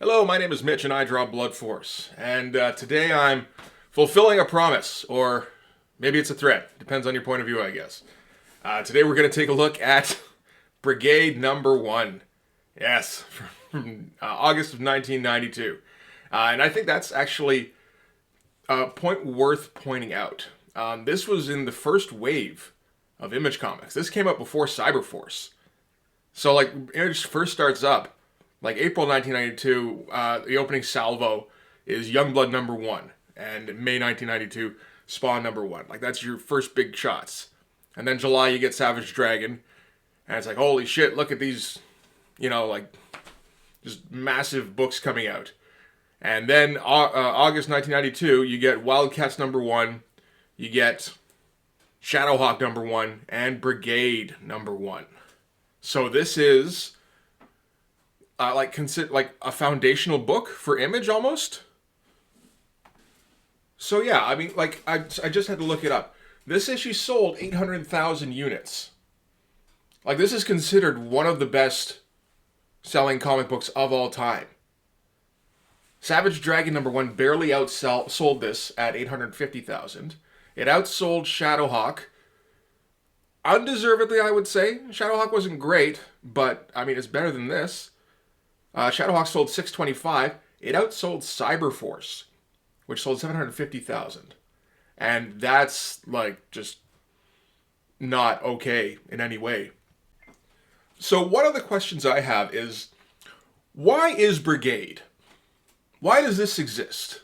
Hello, my name is Mitch and I draw Blood Force. And today I'm fulfilling a promise, or maybe it's a threat. Depends on your point of view, I guess. Today we're going to take a look at Brigade number 1. Yes, from August of 1992. And I think that's actually a point worth pointing out. This was in the first wave of Image Comics. This came out before Cyberforce. So, like, Image first starts up. Like April 1992, the opening salvo is Youngblood number 1, and May 1992, Spawn number 1. Like, that's your first big shots. And then July, you get Savage Dragon, and it's like, holy shit, look at these, like, just massive books coming out. And then August 1992, you get Wildcats number 1, you get Shadowhawk number 1, and Brigade number 1. So this is consider like a foundational book for Image almost. So yeah, I mean, like I just had to look it up. This issue sold 800,000 units. Like, this is considered one of the best selling comic books of all time. Savage Dragon number 1 barely outsold this at 850,000. It outsold Shadowhawk. Undeservedly, I would say. Shadowhawk wasn't great, but I mean, it's better than this. Shadowhawk sold 625. It outsold Cyberforce, which sold 750,000. And that's, like, just not okay in any way. So one of the questions I have is, why is Brigade? Why does this exist?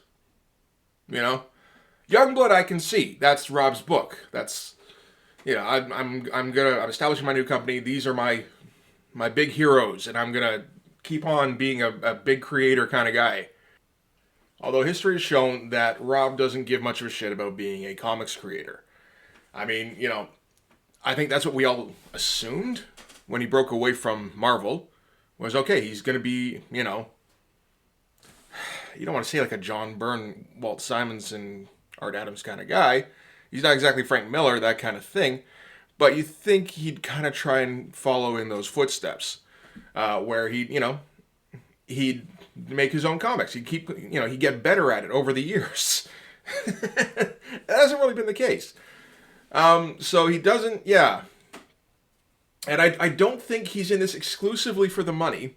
Youngblood I can see. That's Rob's book. That's, I'm establishing my new company. These are my big heroes, and I'm gonna keep on being a big creator kind of guy. Although history has shown that Rob doesn't give much of a shit about being a comics creator. I mean, I think that's what we all assumed when he broke away from Marvel. Was, okay, he's going to be, you don't want to say like a John Byrne, Walt Simonson, Art Adams kind of guy. He's not exactly Frank Miller, that kind of thing. But you think he'd kind of try and follow in those footsteps. Where he'd make his own comics. He'd he'd get better at it over the years. That hasn't really been the case. So he doesn't, yeah. And I don't think he's in this exclusively for the money.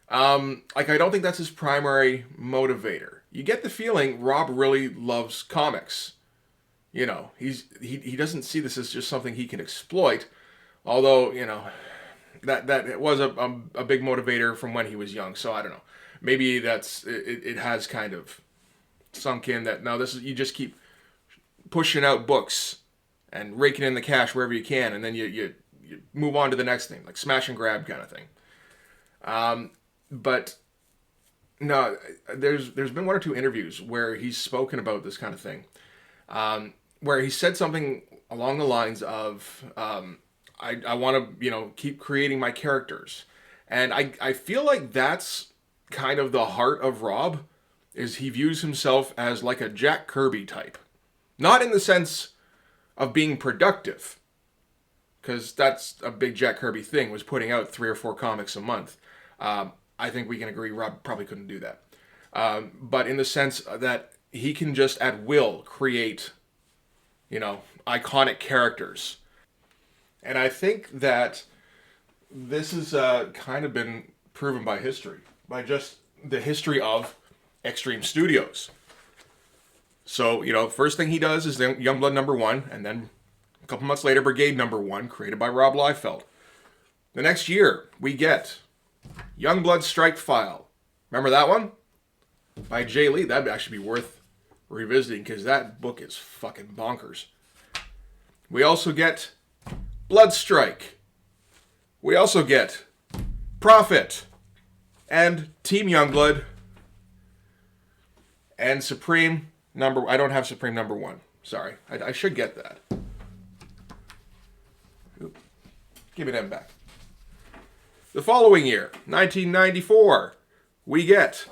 I don't think that's his primary motivator. You get the feeling Rob really loves comics. He doesn't see this as just something he can exploit. Although, that was a big motivator from when he was young. So I don't know. Maybe it has kind of sunk in that now you just keep pushing out books and raking in the cash wherever you can, and then you move on to the next thing, like smash and grab kind of thing. But no, there's been one or two interviews where he's spoken about this kind of thing, where he said something along the lines of, I want to, keep creating my characters. And I feel like that's kind of the heart of Rob, is he views himself as like a Jack Kirby type. Not in the sense of being productive, because that's a big Jack Kirby thing, was putting out 3 or 4 comics a month. I think we can agree Rob probably couldn't do that. But in the sense that he can just at will create, iconic characters. And I think that this has kind of been proven by history, by just the history of Extreme Studios. So, first thing he does is Youngblood number 1, and then a couple months later, Brigade number 1, created by Rob Liefeld. The next year, we get Youngblood Strike File. Remember that one? By Jay Lee. That'd actually be worth revisiting, because that book is fucking bonkers. We also get Bloodstrike. We also get Prophet and Team Youngblood and Supreme number. I don't have Supreme number 1. Sorry, I should get that. Oop. Give me them back. The following year, 1994, we get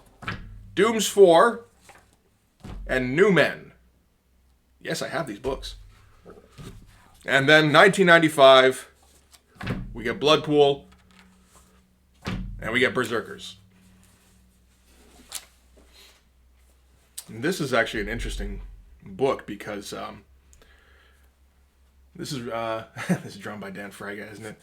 Dooms 4 and New Men. Yes, I have these books. And then 1995, we get Bloodpool, and we get Berserkers. This is actually an interesting book because this is this is drawn by Dan Fraga, isn't it?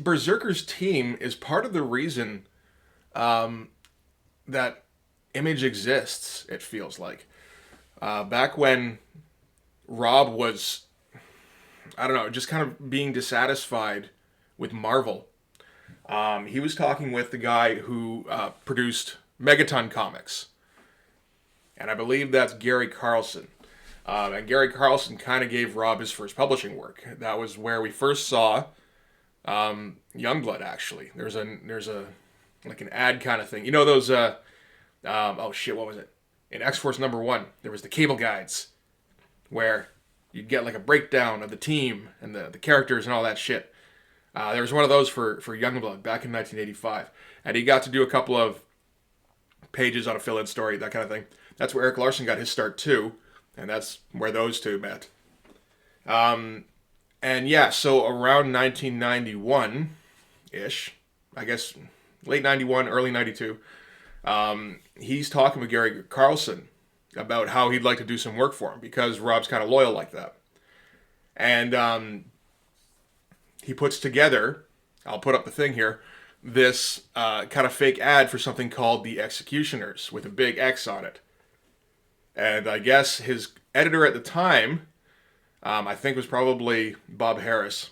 Berserker's team is part of the reason that Image exists. It feels like back when Rob was, I don't know, just kind of being dissatisfied with Marvel. He was talking with the guy who produced Megaton Comics, and I believe that's Gary Carlson. And Gary Carlson kind of gave Rob his first publishing work. That was where we first saw Youngblood. Actually, there's a like an ad kind of thing. You know those? Oh shit, what was it? In X-Force #1, there was the cable guides where you'd get like a breakdown of the team and the characters and all that shit. There was one of those for Youngblood back in 1985, and he got to do a couple of pages on a fill-in story, that kind of thing. That's where Eric Larson got his start too, and that's where those two met. And yeah, so around 1991-ish, I guess late 91, early 92, he's talking with Gary Carlson about how he'd like to do some work for him because Rob's kind of loyal like that. And he puts together, I'll put up the thing here, this kind of fake ad for something called The Executioners with a big X on it. And I guess his editor at the time, I think was probably Bob Harris,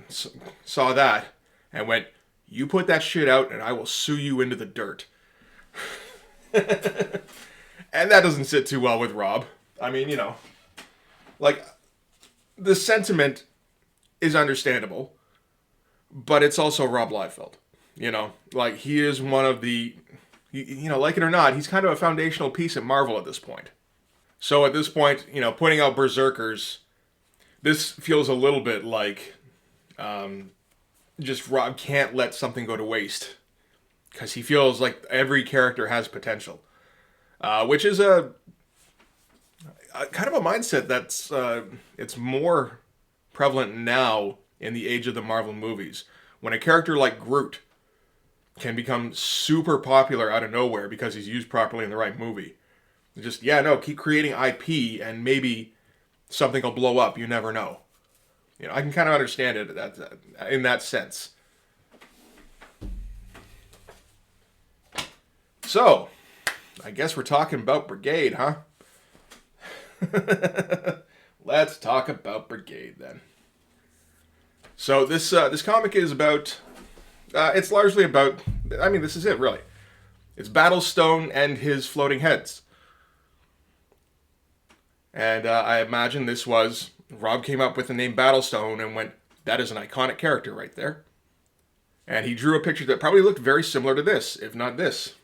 saw that and went, "You put that shit out and I will sue you into the dirt." And that doesn't sit too well with Rob. I mean, you know, like, the sentiment is understandable, but it's also Rob Liefeld. You know, like, he is one of the, you know, like it or not, he's kind of a foundational piece at Marvel at this point. So at this point, you know, putting out Berserkers, this feels a little bit like just Rob can't let something go to waste because he feels like every character has potential, which is a kind of a mindset that's it's more prevalent now in the age of the Marvel movies, when a character like Groot can become super popular out of nowhere because he's used properly in the right movie. Just, yeah, no, keep creating IP and maybe something will blow up. You never know. You know, I can kind of understand it in that sense. So, I guess we're talking about Brigade, huh? Let's talk about Brigade then. So this comic is about, it's largely about, I mean, this is it really. It's Battlestone and his floating heads. And I imagine this was, Rob came up with the name Battlestone and went, that is an iconic character right there. And he drew a picture that probably looked very similar to this, if not this.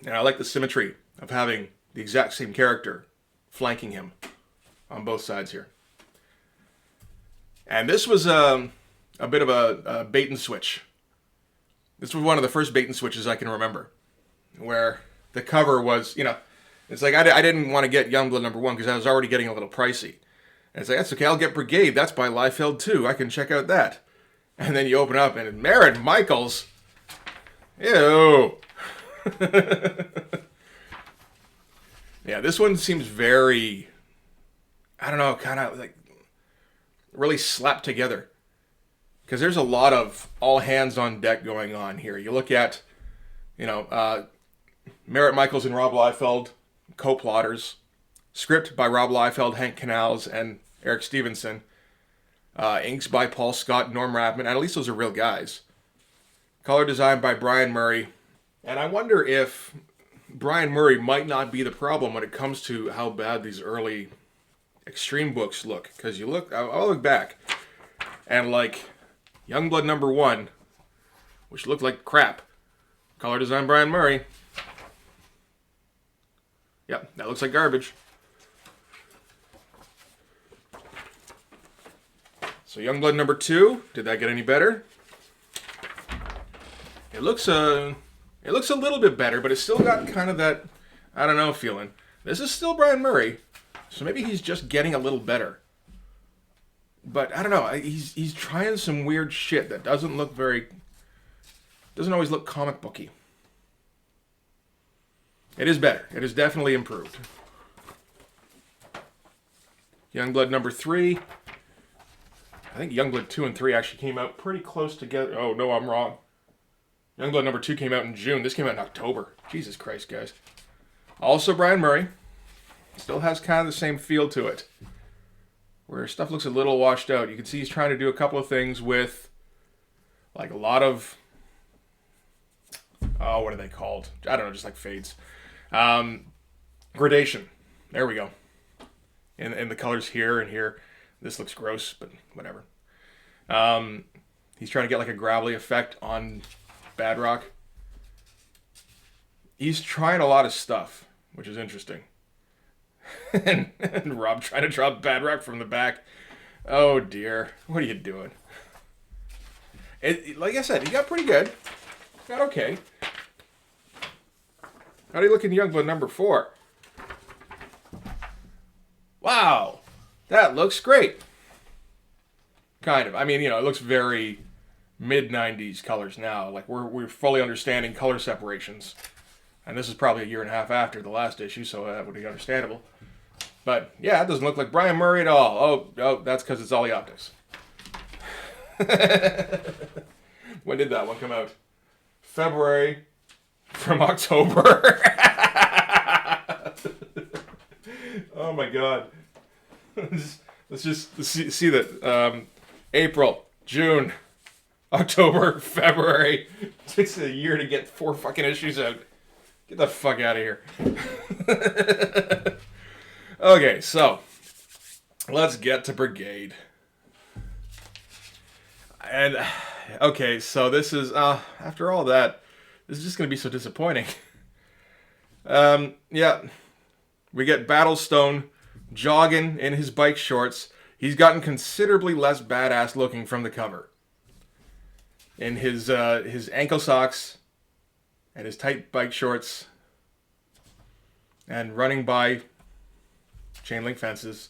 And I like the symmetry of having the exact same character flanking him on both sides here. And this was a bit of a bait and switch. This was one of the first bait and switches I can remember, where the cover was, you know, it's like I didn't want to get Youngblood #1 because I was already getting a little pricey. And it's like, that's okay, I'll get Brigade. That's by Liefeld too. I can check out that. And then you open up and Merritt Michaels. Ew. Yeah, this one seems very, I don't know, kind of like really slapped together. Because there's a lot of all hands on deck going on here. You look at, you know, Merritt Michaels and Rob Liefeld, co-plotters. Script by Rob Liefeld, Hank Canals, and Eric Stevenson. Inks by Paul Scott, Norm Rapman, and at least those are real guys. Color design by Brian Murray. And I wonder if Brian Murray might not be the problem when it comes to how bad these early Extreme books look. Because you look, I'll look back, and like Youngblood #1, which looked like crap. Color design Brian Murray. Yep, that looks like garbage. So Youngblood #2, did that get any better? It looks a little bit better, but it's still got kind of that, I don't know, feeling. This is still Brian Murray, so maybe he's just getting a little better. But I don't know, he's trying some weird shit that doesn't look very Doesn't always look comic booky. It is better. It is definitely improved. Youngblood number 3. I think Youngblood 2 and 3 actually came out pretty close together. Oh, no, I'm wrong. Youngblood number 2 came out in June. This came out in October. Jesus Christ, guys. Also Brian Murray. Still has kind of the same feel to it, where stuff looks a little washed out. You can see he's trying to do a couple of things with, like, a lot of, oh, what are they called? I don't know, just like fades. Gradation. There we go. In the colors here and here. This looks gross, but whatever. He's trying to get like a gravelly effect on Badrock. He's trying a lot of stuff, which is interesting. and Rob trying to drop Badrock from the back. Oh dear. What are you doing? Like I said, he got pretty good. Got okay. How do you look in Youngblood number 4? Wow. That looks great. Kind of. I mean, it looks very mid-90s colors now. Like, we're fully understanding color separations. And this is probably a year and a half after the last issue, so that would be understandable. But, yeah, it doesn't look like Brian Murray at all. Oh, that's because it's all the optics. When did that one come out? February from October. Oh, my God. Let's just see that. April, June, October, February. It takes a year to get 4 fucking issues out. Get the fuck out of here. Okay, so let's get to Brigade. And okay, so this is after all that, this is just gonna be so disappointing. Yeah, we get Battlestone jogging in his bike shorts. He's gotten considerably less badass looking from the cover. In his ankle socks and his tight bike shorts and running by chain link fences.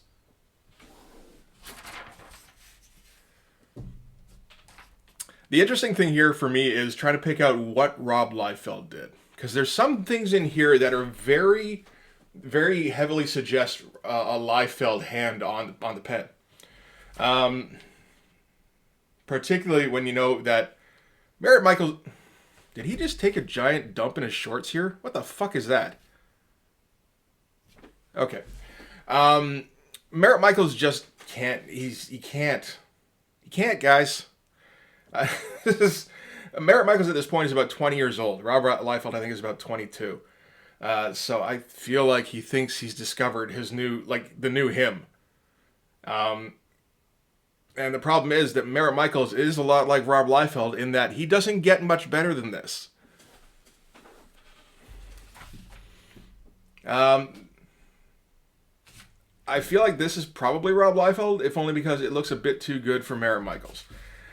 The interesting thing here for me is trying to pick out what Rob Liefeld did. Because there's some things in here that are very, very heavily suggest a Liefeld hand on the pen. Particularly when you know that Merritt Michaels... Did he just take a giant dump in his shorts here? What the fuck is that? Okay. Merritt Michaels just can't... He can't, guys. Merritt Michaels at this point is about 20 years old. Robert Liefeld, I think, is about 22. So I feel like he thinks he's discovered his new... the new him. And the problem is that Merritt Michaels is a lot like Rob Liefeld in that he doesn't get much better than this. I feel like this is probably Rob Liefeld, if only because it looks a bit too good for Merritt Michaels.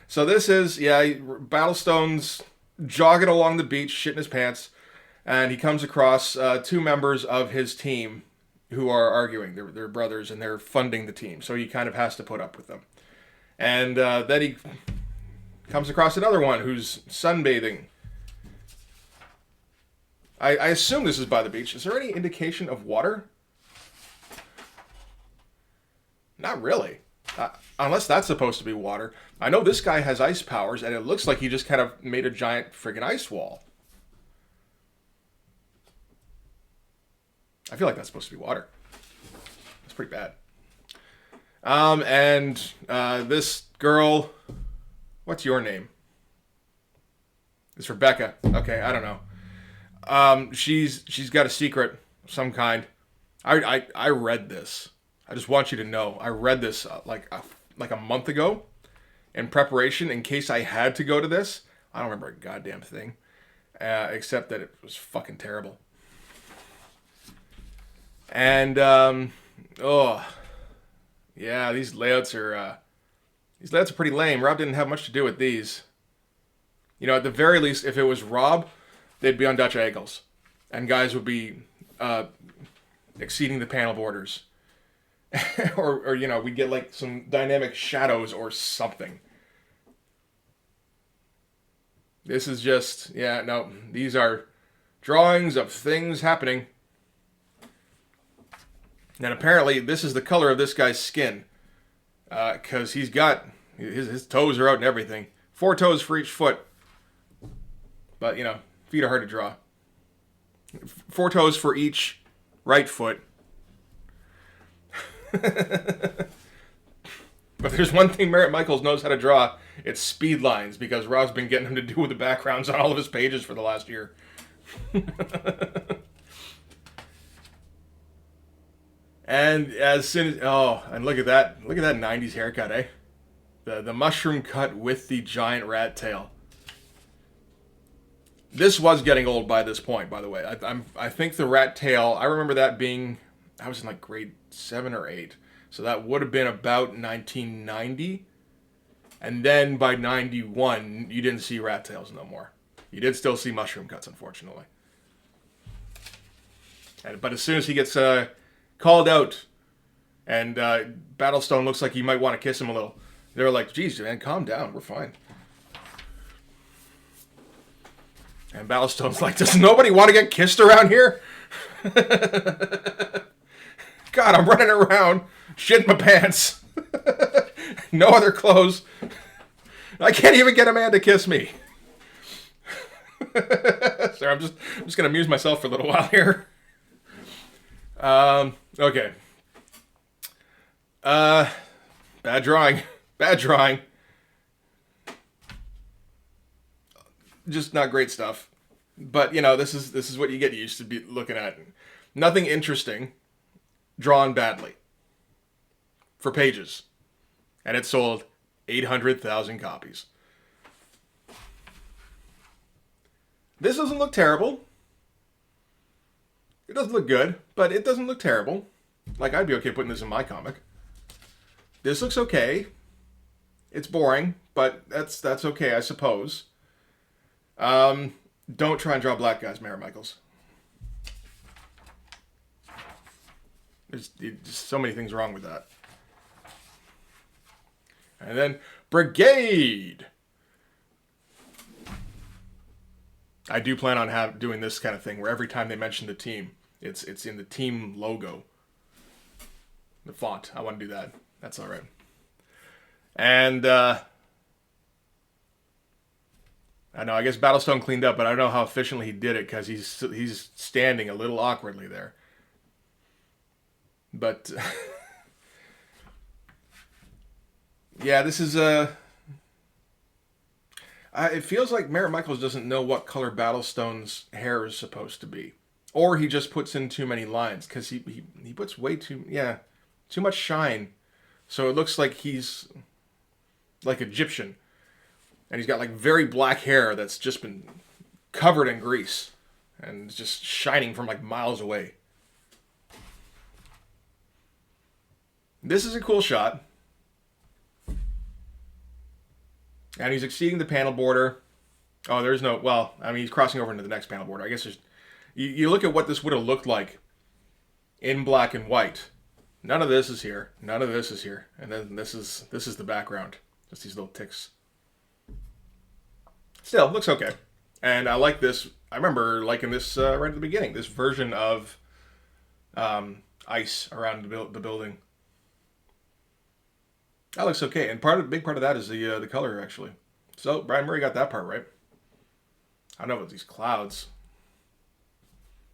So this is, Battlestones jogging along the beach, shitting his pants, and he comes across 2 members of his team who are arguing. They're brothers, and they're funding the team, so he kind of has to put up with them. And then he comes across another one who's sunbathing. I assume this is by the beach. Is there any indication of water? Not really. Unless that's supposed to be water. I know this guy has ice powers, and it looks like he just kind of made a giant friggin' ice wall. I feel like that's supposed to be water. That's pretty bad. This girl, what's your name? It's Rebecca. Okay, I don't know. She's got a secret of some kind. I read this. I just want you to know. I read this like a month ago in preparation in case I had to go to this. I don't remember a goddamn thing. Except that it was fucking terrible. And, yeah, these layouts are pretty lame. Rob didn't have much to do with these. At the very least, if it was Rob, they'd be on Dutch ankles. And guys would be exceeding the panel borders. or we'd get like some dynamic shadows or something. This is just, yeah, no, these are drawings of things happening. And apparently, this is the color of this guy's skin. Because he's got, his toes are out and everything. 4 toes for each foot. But, you know, feet are hard to draw. 4 toes for each right foot. But there's one thing Merritt Michaels knows how to draw. It's speed lines, because Rob's been getting him to do the backgrounds on all of his pages for the last year. And as soon as, oh, and look at that 90s haircut, eh? The mushroom cut with the giant rat tail. This was getting old by this point, by the way. I think the rat tail, I remember that being, I was in like grade 7 or 8. So that would have been about 1990. And then by 91, you didn't see rat tails no more. You did still see mushroom cuts, unfortunately. But as soon as he gets called out, and Battlestone looks like he might want to kiss him a little, they're like, geez, man, calm down, we're fine. And Battlestone's like, does nobody want to get kissed around here? God, I'm running around, shitting my pants. No other clothes. I can't even get a man to kiss me. Sorry, I'm just gonna amuse myself for a little while here. Okay. Bad drawing. Bad drawing. Just not great stuff. But, you know, this is what you get used to be looking at. Nothing interesting. Drawn badly. For pages. And it sold 800,000 copies. This doesn't look terrible. It doesn't look good, but it doesn't look terrible. Like, I'd be okay putting this in my comic. This looks okay. It's boring, but that's okay, I suppose. Don't try and draw black guys, Merritt Michaels. There's just so many things wrong with that. And then Brigade. I do plan on doing this kind of thing where every time they mention the team, it's in the team logo. The font. I want to do that. That's all right. And I know, I guess Battlestone cleaned up, but I don't know how efficiently he did it because he's standing a little awkwardly there. But yeah, this is it feels like Merritt Michaels doesn't know what color Battlestone's hair is supposed to be, or he just puts in too many lines because he puts way too much shine, so it looks like he's like Egyptian, and he's got like very black hair that's just been covered in grease and just shining from like miles away. This is a cool shot. And he's exceeding the panel border. Oh, there's no... Well, I mean, he's crossing over into the next panel border. I guess there's... You look at what this would have looked like in black and white. None of this is here. None of this is here. And then this is the background. Just these little ticks. Still, looks okay. And I like this. I remember liking this right at the beginning. This version of ice around the building. That looks okay, and big part of that is the color, actually. So, Brian Murray got that part right. I don't know about these clouds,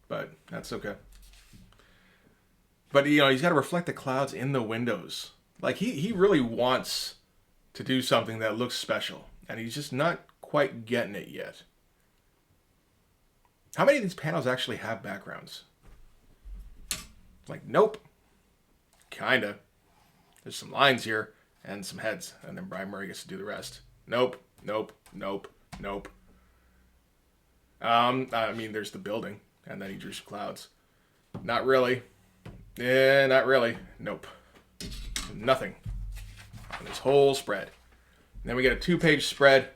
but that's okay. But, you know, he's got to reflect the clouds in the windows. Like, he really wants to do something that looks special, and he's just not quite getting it yet. How many of these panels actually have backgrounds? Like, nope. Kinda. There's some lines here. And some heads, and then Brian Murray gets to do the rest. Nope, nope, nope, nope. I mean, there's the building, and then he drew some clouds. Not really. Yeah, not really. Nope. Nothing. On this whole spread. And then we get a 2-page spread.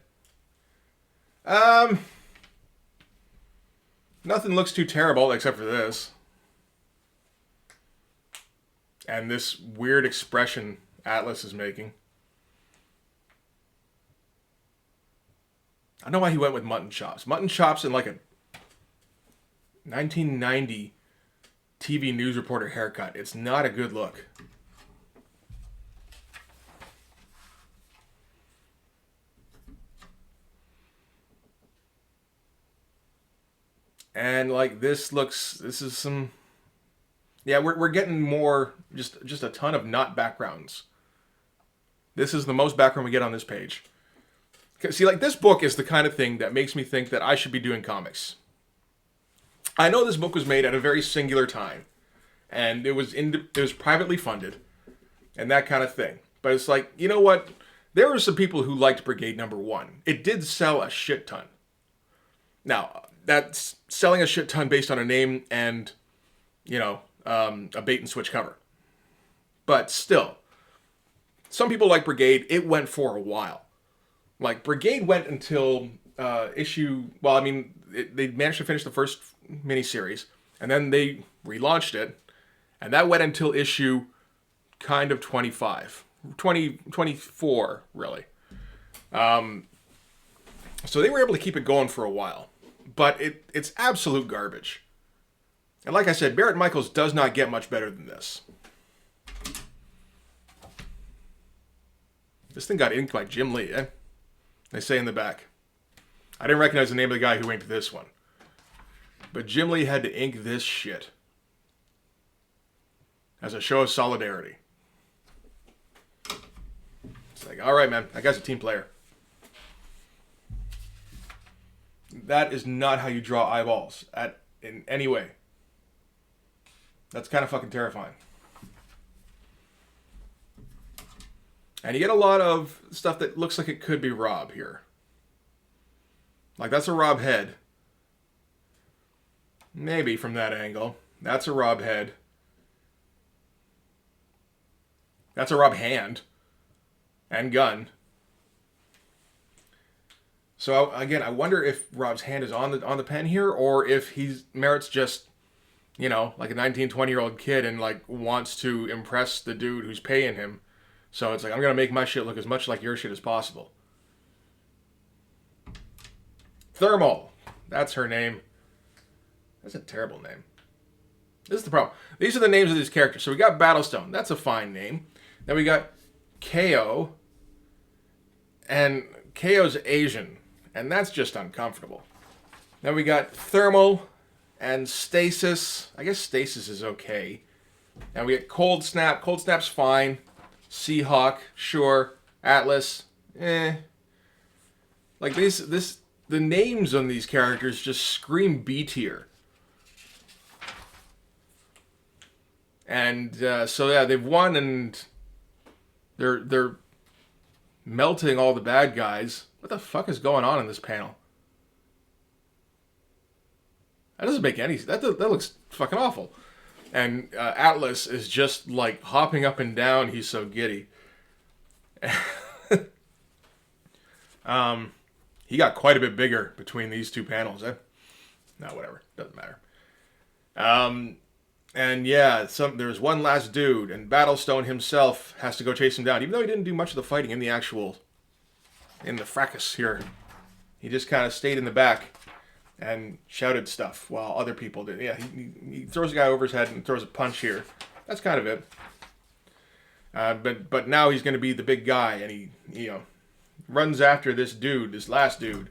Nothing looks too terrible except for this. And this weird expression Atlas is making. I don't know why he went with mutton chops. Mutton chops in like a 1990 TV news reporter haircut. It's not a good look. And like this is some, yeah, we're getting more, just a ton of not backgrounds. This is the most background we get on this page. See, like this book is the kind of thing that makes me think that I should be doing comics. I know this book was made at a very singular time, and it was privately funded, and that kind of thing. But it's like, you know what? There were some people who liked Brigade #1. It did sell a shit ton. Now, that's selling a shit ton based on a name and, a bait and switch cover. But still, some people like Brigade. It went for a while. Like, Brigade went until they managed to finish the first miniseries, and then they relaunched it, and that went until issue kind of 25. 24, really. So they were able to keep it going for a while. But it's absolute garbage. And like I said, Barrett Michaels does not get much better than this. This thing got inked by Jim Lee, eh? They say in the back. I didn't recognize the name of the guy who inked this one. But Jim Lee had to ink this shit as a show of solidarity. It's like, all right, man, that guy's a team player. That is not how you draw eyeballs in any way. That's kind of fucking terrifying. And you get a lot of stuff that looks like it could be Rob here. Like, that's a Rob head. Maybe from that angle. That's a Rob head. That's a Rob hand. And gun. So, again, I wonder if Rob's hand is on the pen here, or if Merritt's just, like a 19, 20-year-old kid and, like, wants to impress the dude who's paying him. So it's like, I'm going to make my shit look as much like your shit as possible. Thermal. That's her name. That's a terrible name. This is the problem. These are the names of these characters. So we got Battlestone. That's a fine name. Then we got KO. And KO's Asian. And that's just uncomfortable. Then we got Thermal and Stasis. I guess Stasis is okay. And we get Cold Snap. Cold Snap's fine. Seahawk, sure. Atlas, Like the names on these characters just scream B tier. And so yeah, they've won, and they're melting all the bad guys. What the fuck is going on in this panel? That doesn't make any sense. That looks fucking awful. And Atlas is just like hopping up and down. He's so giddy. He got quite a bit bigger between these two panels. Eh? No, whatever. Doesn't matter. And yeah, there's one last dude, and Battlestone himself has to go chase him down, even though he didn't do much of the fighting in the fracas here. He just kind of stayed in the back and shouted stuff while other people did. Yeah, he throws a guy over his head and throws a punch here. That's kind of it. But now he's going to be the big guy, and he runs after this last dude,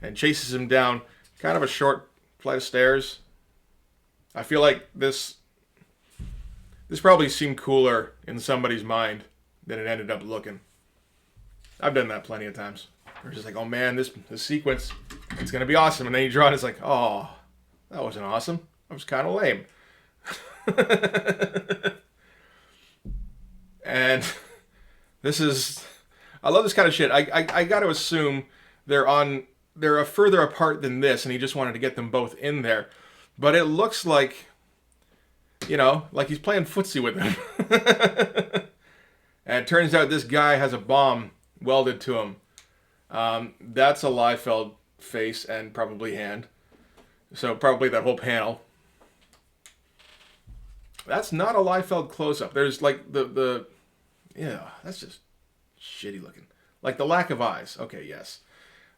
and chases him down kind of a short flight of stairs. I feel like this probably seemed cooler in somebody's mind than it ended up looking. I've done that plenty of times. We're just like, oh man, this sequence, it's going to be awesome. And then you draw it, it's like, oh, that wasn't awesome. That was kind of lame. And I love this kind of shit. I got to assume they're further apart than this, and he just wanted to get them both in there. But it looks like, like he's playing footsie with him. And it turns out this guy has a bomb welded to him. That's a Liefeld face and probably hand. So probably that whole panel. That's not a Liefeld close-up. There's like yeah, that's just shitty looking. Like the lack of eyes. Okay, yes.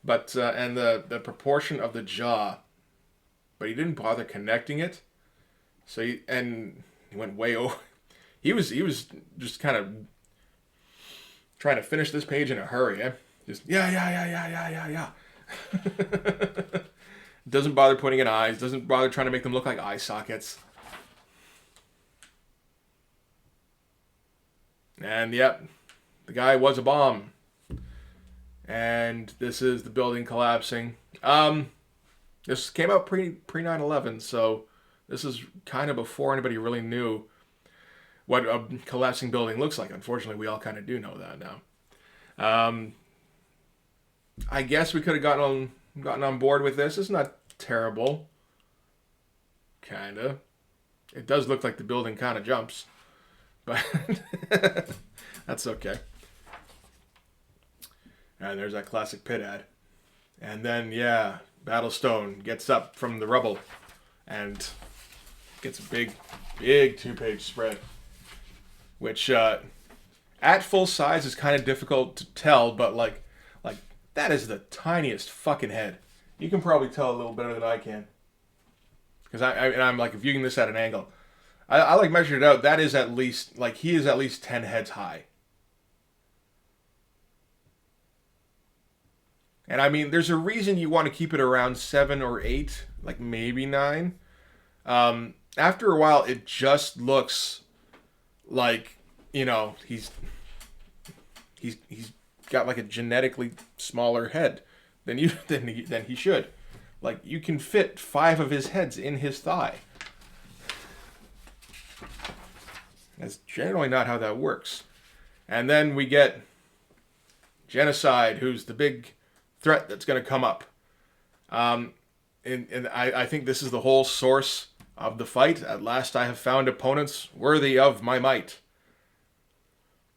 But and the proportion of the jaw, but he didn't bother connecting it. So he went way over. He was just kind of trying to finish this page in a hurry. Eh? Just yeah. Doesn't bother putting in eyes. Doesn't bother trying to make them look like eye sockets. And yep, the guy was a bomb. And this is the building collapsing. This came out pre 9/11, so this is kind of before anybody really knew what a collapsing building looks like. Unfortunately, we all kind of do know that now. I guess we could have gotten on board with this. It's not terrible. Kinda. It does look like the building kind of jumps, but that's okay. And there's that classic pit ad. And then, yeah, Battlestone gets up from the rubble and gets a big 2-page spread. Which, at full size is kind of difficult to tell, but like that is the tiniest fucking head. You can probably tell a little better than I can. Because I'm like viewing this at an angle. I like measured it out. That is at least, like, he is at least 10 heads high. And I mean, there's a reason you want to keep it around 7 or 8, like maybe 9. After a while, it just looks like, you know, he's got like a genetically smaller head than he should. Like, you can fit 5 of his heads in his thigh. That's generally not how that works. And then we get Genocide, who's the big threat that's going to come up. And I think this is the whole source of the fight. At last I have found opponents worthy of my might.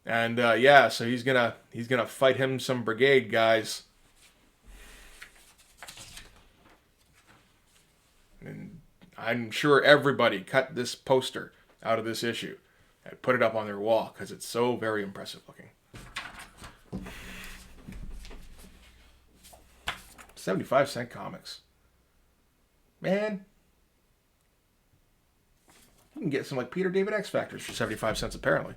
And yeah, so he's gonna fight him some Brigade guys. And I'm sure everybody cut this poster out of this issue and put it up on their wall because it's so very impressive looking. 75-cent comics. Man. You can get some like Peter David X Factors for 75 cents apparently.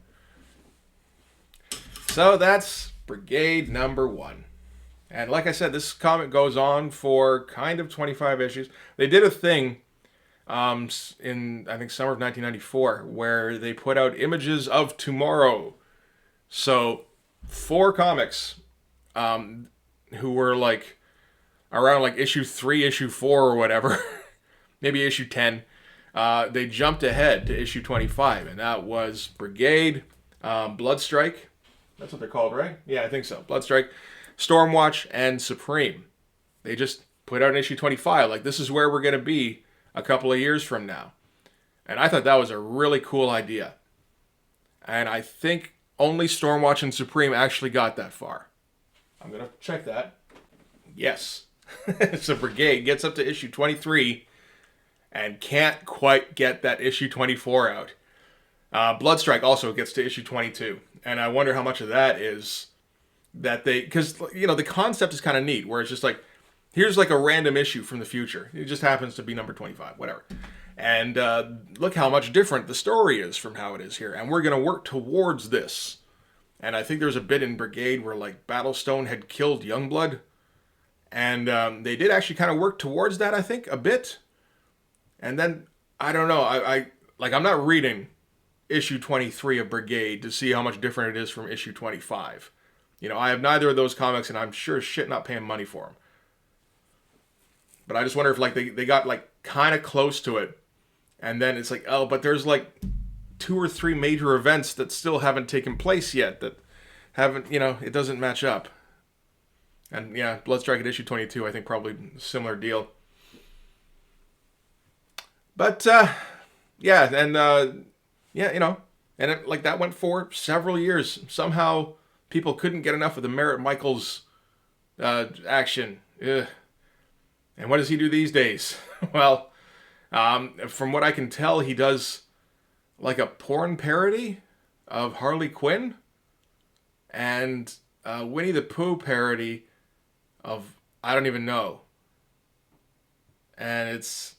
So that's Brigade number 1. And like I said, this comic goes on for kind of 25 issues. They did a thing in, I think, summer of 1994 where they put out Images of Tomorrow. So 4 comics who were like around like issue 3, issue 4 or whatever, maybe issue 10, they jumped ahead to issue 25, and that was Brigade, Bloodstrike. That's what they're called, right? Yeah, I think so. Bloodstrike, Stormwatch, and Supreme. They just put out an issue 25. Like, this is where we're going to be a couple of years from now. And I thought that was a really cool idea. And I think only Stormwatch and Supreme actually got that far. I'm going to check that. Yes. So Brigade gets up to issue 23 and can't quite get that issue 24 out. Bloodstrike also gets to issue 22. And I wonder how much of that is that they... Because, you know, the concept is kind of neat, where it's just like, here's like a random issue from the future. It just happens to be number 25, whatever. And look how much different the story is from how it is here. And we're going to work towards this. And I think there's a bit in Brigade where, like, Battlestone had killed Youngblood. And they did actually kind of work towards that, I think, a bit. And then, I don't know, I'm not reading issue 23 of Brigade to see how much different it is from issue 25. You know, I have neither of those comics, and I'm sure as shit not paying money for them. But I just wonder if, like, they got, like, kind of close to it, and then it's like, oh, but there's, like, 2 or 3 major events that still haven't taken place yet, that haven't, you know, it doesn't match up. And, yeah, Bloodstrike at issue 22, I think probably a similar deal. But, yeah, and, yeah, you know, and it, like, that went for several years. Somehow people couldn't get enough of the Merritt Michaels action. Ugh. And what does he do these days? Well, from what I can tell, he does like a porn parody of Harley Quinn and Winnie the Pooh parody of I don't even know. And it's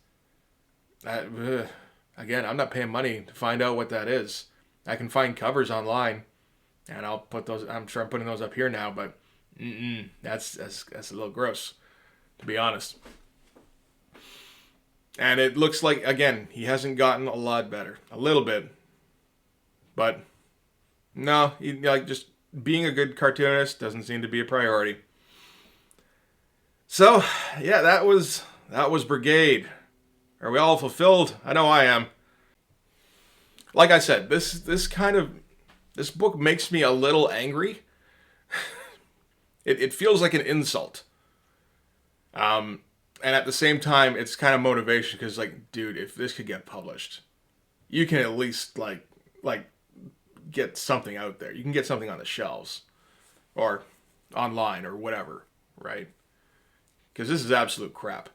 again, I'm not paying money to find out what that is. I can find covers online, and I'll put those. I'm sure I'm putting those up here now, but that's a little gross, to be honest. And it looks like, again, he hasn't gotten a lot better. A little bit. But, no, just being a good cartoonist doesn't seem to be a priority. So, yeah, that was Brigade. Are we all fulfilled? I know I am. Like I said, this book makes me a little angry. It feels like an insult. And at the same time, it's kind of motivation because, like, dude, if this could get published, you can at least like get something out there. You can get something on the shelves, or online, or whatever, right? Because this is absolute crap.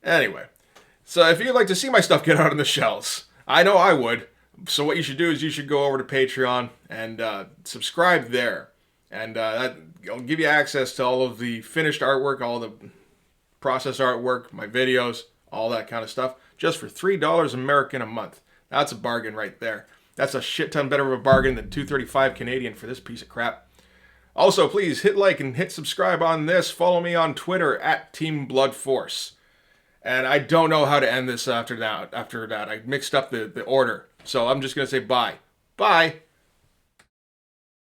Anyway, so if you'd like to see my stuff get out on the shelves, I know I would. So what you should do is you should go over to Patreon and subscribe there. And that'll give you access to all of the finished artwork, all the process artwork, my videos, all that kind of stuff, just for $3 American a month. That's a bargain right there. That's a shit ton better of a bargain than $2.35 Canadian for this piece of crap. Also, please hit like and hit subscribe on this. Follow me on Twitter at Team Blood Force. And I don't know how to end this after that. I mixed up the order. So I'm just going to say bye. Bye.